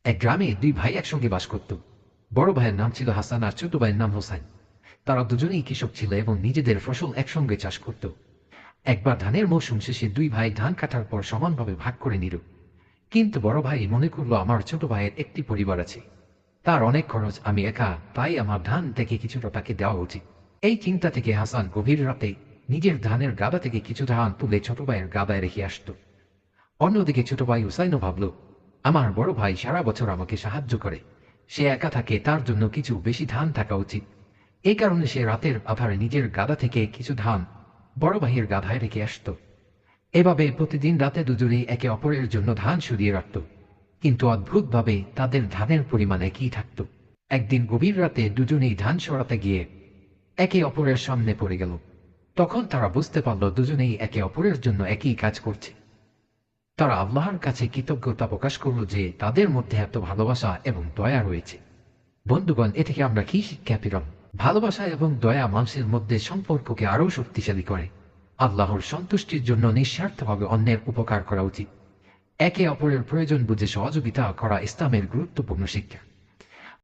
এক গ্রামে দুই ভাই একসঙ্গে বাস করত। বড় ভাইয়ের নাম ছিল হাসান আর ছোট ভাইয়ের নাম হোসাইন। তারা দুজনেই কৃষক ছিল এবং নিজেদের ফসল একসঙ্গে চাষ করত। একবার ধানের মৌসুম শেষে দুই ভাই ধান কাটার পর সমানভাবে ভাগ করে নিল। কিন্তু বড় ভাই মনে করলো, আমার ছোট ভাইয়ের একটি পরিবার আছে, তার অনেক খরচ, আমি একা, তাই আমার ধান থেকে কিছুটা তাকে দেওয়া উচিত। এই চিন্তা থেকে হাসান গভীর রাতে নিজের ধানের গাদা থেকে কিছু ধান তুলে ছোট ভাইয়ের গাদায় রেখে আসত। অন্যদিকে ছোট ভাই হুসাইনও ভাবল, আমার বড় ভাই সারা বছর আমাকে সাহায্য করে, সে একা থাকে, তার জন্য কিছু বেশি ধান থাকা উচিত। এই কারণে সে রাতের আধারে নিজের গাদা থেকে কিছু ধান বড় ভাইয়ের গাধায় রেখে আসত। এভাবে প্রতিদিন রাতে দুজনেই একে অপরের জন্য ধান সরিয়ে রাখত। কিন্তু অদ্ভুতভাবে তাদের ধানের পরিমাণ একই থাকত। একদিন গভীর রাতে দুজনেই ধান সরাতে গিয়ে একে অপরের সামনে পড়ে গেল। তখন তারা বুঝতে পারল দুজনেই একে অপরের জন্য একই কাজ করছে। তারা আল্লাহর কাছে কৃতজ্ঞতা প্রকাশ করল যে তাদের মধ্যে এত ভালোবাসা এবং দয়া রয়েছে। বন্ধুগণ, এ থেকে আমরা কি শিক্ষা পেলাম? ভালোবাসা এবং দয়া মানুষের মধ্যে সম্পর্ককে আরও শক্তিশালী করে। আল্লাহর সন্তুষ্টির জন্য নিঃস্বার্থভাবে অন্যের উপকার করা উচিত। একে অপরের প্রয়োজন বুঝে সহযোগিতা করা ইসলামের গুরুত্বপূর্ণ শিক্ষা।